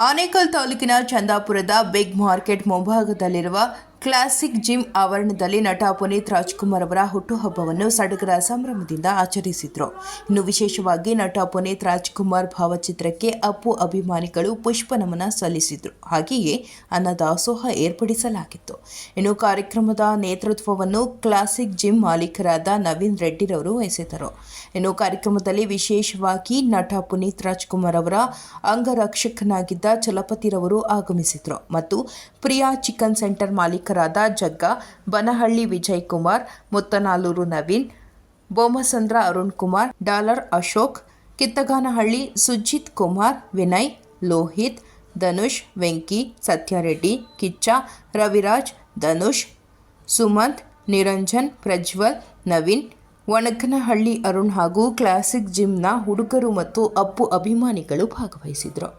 ಆನೇಕಲ್ ತಾಲೂಕಿನ ಚಂದಾಪುರದ big market ಮುಂಭಾಗದಲ್ಲಿರುವ classic gym ಆವರಣದಲ್ಲಿ ನಟ ಪುನೀತ್ ರಾಜ್ಕುಮಾರ್ ಅವರ ಹುಟ್ಟುಹಬ್ಬವನ್ನು ಸಡಗರ ಸಂಭ್ರಮದಿಂದ ಆಚರಿಸಿದರು. ಇನ್ನು ವಿಶೇಷವಾಗಿ ನಟ ಪುನೀತ್ ರಾಜ್ಕುಮಾರ್ ಭಾವಚಿತ್ರಕ್ಕೆ ಅಪ್ಪು ಅಭಿಮಾನಿಗಳು ಪುಷ್ಪ ನಮನ ಸಲ್ಲಿಸಿದರು. ಹಾಗೆಯೇ ಅನ್ನದಾಸೋಹ ಏರ್ಪಡಿಸಲಾಗಿತ್ತು. ಇನ್ನು ಕಾರ್ಯಕ್ರಮದ ನೇತೃತ್ವವನ್ನು ಕ್ಲಾಸಿಕ್ ಜಿಮ್ ಮಾಲೀಕರಾದ ನವೀನ್ ರೆಡ್ಡಿರವರು ವಹಿಸಿದರು. ಇನ್ನು ಕಾರ್ಯಕ್ರಮದಲ್ಲಿ ವಿಶೇಷವಾಗಿ ನಟ ಪುನೀತ್ ರಾಜ್ಕುಮಾರ್ ಅವರ ಅಂಗರಕ್ಷಕನಾಗಿದ್ದ ಚಲಪತಿರವರು ಆಗಮಿಸಿದರು ಮತ್ತು ಪ್ರಿಯಾ ಚಿಕನ್ ಸೆಂಟರ್ ಮಾಲೀಕರಾದ ಜಗ್ಗ, ಬನಹಳ್ಳಿ ವಿಜಯ್ ಕುಮಾರ್, ಮುತ್ತನಾಲೂರು ನವೀನ್, ಬೋಮಸಂದ್ರ ಅರುಣ್ ಕುಮಾರ್, ಡಾಲರ್ ಅಶೋಕ್, ಕಿತ್ತಗಾನಹಳ್ಳಿ ಸುಜಿತ್ ಕುಮಾರ್, ವಿನಯ್, ಲೋಹಿತ್, ಧನುಷ್, ವೆಂಕಿ, ಸತ್ಯಾರೆಡ್ಡಿ, ಕಿಚ್ಚ, ರವಿರಾಜ್, ಧನುಷ್, ಸುಮಂತ್, ನಿರಂಜನ್, ಪ್ರಜ್ವಲ್, ನವೀನ್, ವಣಕನಹಳ್ಳಿ ಅರುಣ್ ಹಾಗೂ ಕ್ಲಾಸಿಕ್ ಜಿಮ್ನ ಹುಡುಗರು ಮತ್ತು ಅಪ್ಪು ಅಭಿಮಾನಿಗಳು ಭಾಗವಹಿಸಿದರು.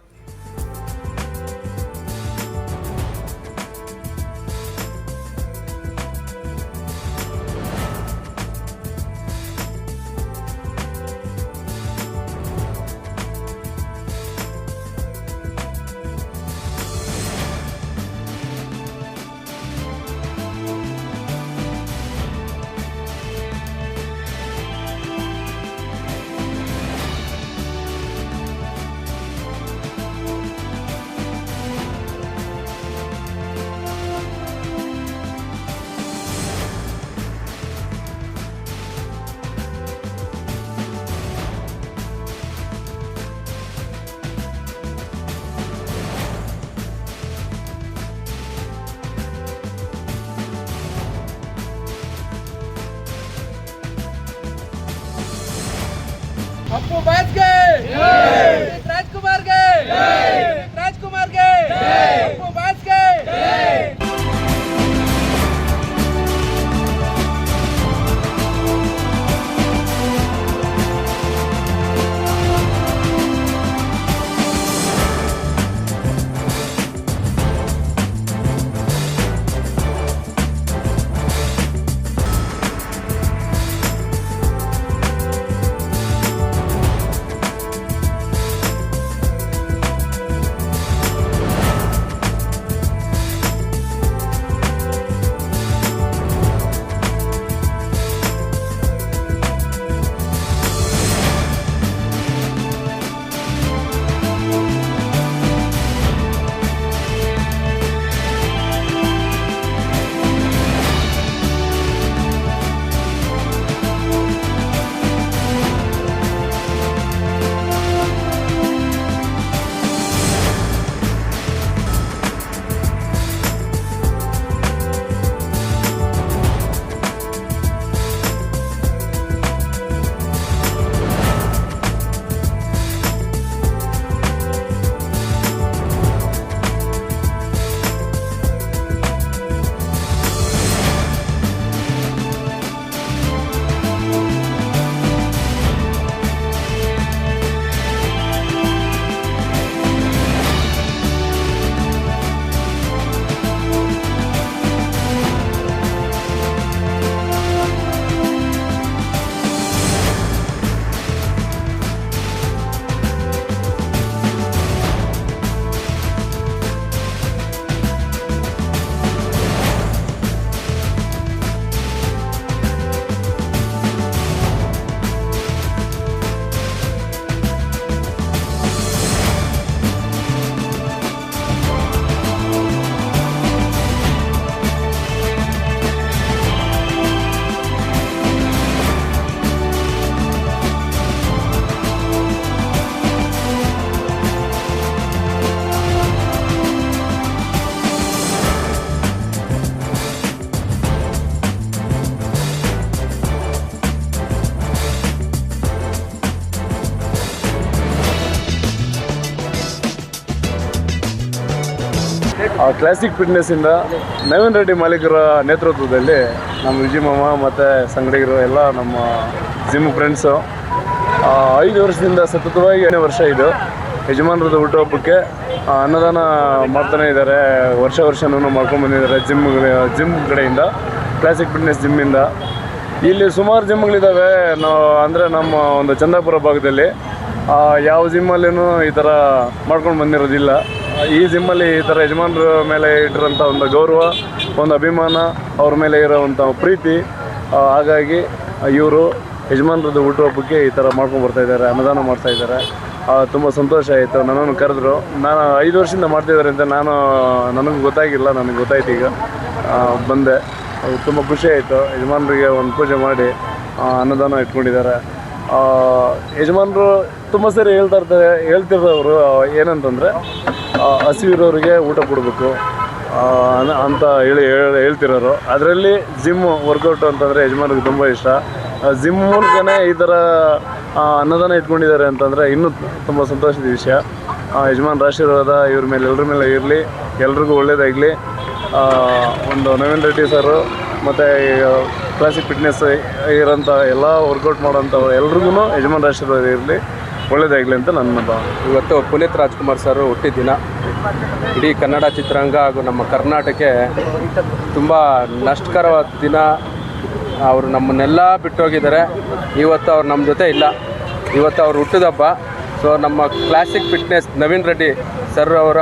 अप्पू बात गए राजकुमार गए राजकुमार गए अप्पू बात गए। ಕ್ಲಾಸಿಕ್ ಫಿಟ್ನೆಸ್ಸಿಂದ ನವೀನ್ ರೆಡ್ಡಿ ಮಾಲೀಕರ ನೇತೃತ್ವದಲ್ಲಿ ನಮ್ಮ ವಿಜಯ್ ಮಾಮ ಮತ್ತು ಸಂಗಡಿಗರು ಎಲ್ಲ ನಮ್ಮ ಜಿಮ್ ಫ್ರೆಂಡ್ಸು 5 ವರ್ಷದಿಂದ ಸತತವಾಗಿ 8ನೇ ವರ್ಷ ಇದು ಯಜಮಾನರದ ಹುಟ್ಟುಹಬ್ಬಕ್ಕೆ ಅನ್ನದಾನ ಮಾಡ್ತಾನೆ ಇದ್ದಾರೆ. ವರ್ಷನೂ ಮಾಡ್ಕೊಂಡು ಬಂದಿದ್ದಾರೆ ಜಿಮ್ ಕಡೆಯಿಂದ, ಕ್ಲಾಸಿಕ್ ಫಿಟ್ನೆಸ್ ಜಿಮ್ಮಿಂದ. ಇಲ್ಲಿ ಸುಮಾರು ಜಿಮ್ಗಳಿದ್ದಾವೆ. ಅಂದರೆ ನಮ್ಮ ಒಂದು ಚಂದಾಪುರ ಭಾಗದಲ್ಲಿ ಯಾವ ಜಿಮ್ಮಲ್ಲೂ ಈ ಥರ ಮಾಡ್ಕೊಂಡು ಬಂದಿರೋದಿಲ್ಲ. ಈ ಜಿಮ್ಮಲ್ಲಿ ಈ ಥರ ಯಜಮಾನ್ರ ಮೇಲೆ ಇಟ್ಟಿರೋಂಥ ಒಂದು ಗೌರವ, ಒಂದು ಅಭಿಮಾನ, ಅವ್ರ ಮೇಲೆ ಇರೋವಂಥ ಪ್ರೀತಿ, ಹಾಗಾಗಿ ಇವರು ಯಜಮಾನ್ರದ್ದು ಹುಟ್ಟುಹಬ್ಬಕ್ಕೆ ಈ ಥರ ಮಾಡ್ಕೊಂಡು ಬರ್ತಾಯಿದ್ದಾರೆ, ಅನ್ನದಾನ ಮಾಡ್ತಾಯಿದ್ದಾರೆ. ತುಂಬ ಸಂತೋಷ ಆಯಿತು. ನನ್ನನ್ನು ಕರೆದ್ರು. ನಾನು 5 ವರ್ಷದಿಂದ ಮಾಡ್ತಿದ್ದಾರೆ ಅಂತ ನನಗೆ ಗೊತ್ತಾಗಿಲ್ಲ, ನನಗೆ ಗೊತ್ತಾಯ್ತು ಈಗ. ಬಂದೆ, ತುಂಬ ಖುಷಿ ಆಯಿತು. ಯಜಮಾನ್ರಿಗೆ ಒಂದು ಪೂಜೆ ಮಾಡಿ ಅನ್ನದಾನ ಇಟ್ಕೊಂಡಿದ್ದಾರೆ. ಯಜಮಾನರು ತುಂಬ ಸರಿ ಹೇಳ್ತಿರೋರು ಏನಂತಂದರೆ ಹಸಿವಿರೋರಿಗೆ ಊಟ ಕೊಡಬೇಕು ಅಂತ ಹೇಳ್ತಿರೋರು. ಅದರಲ್ಲಿ ಜಿಮ್ ವರ್ಕೌಟು ಅಂತಂದರೆ ಯಜಮಾನ್ರಿಗೆ ತುಂಬ ಇಷ್ಟ. ಜಿಮ್ ಮೂಲಕನೇ ಈ ಥರ ಅನ್ನದಾನ ಇಟ್ಕೊಂಡಿದ್ದಾರೆ ಅಂತಂದರೆ ಇನ್ನೂ ತುಂಬ ಸಂತೋಷದ ವಿಷಯ. ಯಜಮಾನ್ರ ಆಶೀರ್ವಾದ ಇವ್ರ ಮೇಲೆ ಎಲ್ಲರ ಮೇಲೆ ಇರಲಿ, ಎಲ್ರಿಗೂ ಒಳ್ಳೆಯದಾಗಲಿ. ಒಂದು ನವೀನ್ ರೆಡ್ಡಿ ಸರು ಮತ್ತು ಕ್ಲಾಸಿಕ್ ಫಿಟ್ನೆಸ್ ಇರೋಂಥ ಎಲ್ಲ ವರ್ಕೌಟ್ ಮಾಡೋಂಥ ಎಲ್ರಿಗೂ ಯಜಮಾನ್ರ ಆಶೀರ್ವಾದ ಇರಲಿ, ಒಳ್ಳೆಯದಾಗಲಿ ಅಂತ ನನ್ನ ಭಾವನೆ. ಇವತ್ತು ಪುನೀತ್ ರಾಜ್ಕುಮಾರ್ ಸರ್ ಹುಟ್ಟಿದ ದಿನ. ಇಡೀ ಕನ್ನಡ ಚಿತ್ರರಂಗ ಹಾಗೂ ನಮ್ಮ ಕರ್ನಾಟಕಕ್ಕೆ ತುಂಬ ನಷ್ಟಕರವಾದ ದಿನ. ಅವರು ನಮ್ಮನ್ನೆಲ್ಲ ಬಿಟ್ಟೋಗಿದ್ದಾರೆ. ಇವತ್ತು ಅವ್ರು ನಮ್ಮ ಜೊತೆ ಇಲ್ಲ. ಇವತ್ತು ಅವ್ರು ಹುಟ್ಟಿದ ಹಬ್ಬ. ಸೊ ನಮ್ಮ classic fitness Naveen Reddy sir ಅವರ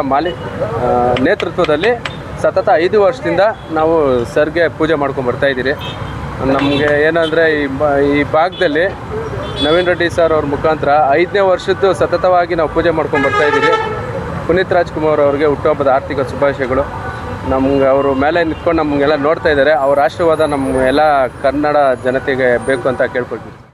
ನೇತೃತ್ವದಲ್ಲಿ ಸತತ 5 ವರ್ಷದಿಂದ ನಾವು ಸರ್ಗೆ ಪೂಜೆ ಮಾಡ್ಕೊಂಡು ಬರ್ತಾಯಿದ್ದೀರಿ. ನಮಗೆ ಏನಂದರೆ ಈ ಭಾಗದಲ್ಲಿ ನವೀನ್ ರೆಡ್ಡಿ ಸರ್ ಅವ್ರ ಮುಖಾಂತರ 5ನೇ ವರ್ಷದ್ದು ಸತತವಾಗಿ ನಾವು ಪೂಜೆ ಮಾಡ್ಕೊಂಡು ಬರ್ತಾಯಿದ್ದೀರಿ. ಪುನೀತ್ ರಾಜ್ಕುಮಾರ್ ಅವ್ರಿಗೆ ಹುಟ್ಟುಹಬ್ಬದ ಆರ್ಥಿಕ ಶುಭಾಶಯಗಳು. ನಮ್ಗೆ ಅವರು ಮೇಲೆ ನಿಂತ್ಕೊಂಡು ನಮಗೆಲ್ಲ ನೋಡ್ತಾ ಇದ್ದಾರೆ. ಅವ್ರ ಆಶೀರ್ವಾದ ನಮ್ಮ ಎಲ್ಲ ಕನ್ನಡ ಜನತೆಗೆ ಬೇಕು ಅಂತ ಕೇಳ್ಕೊಳ್ತೀವಿ.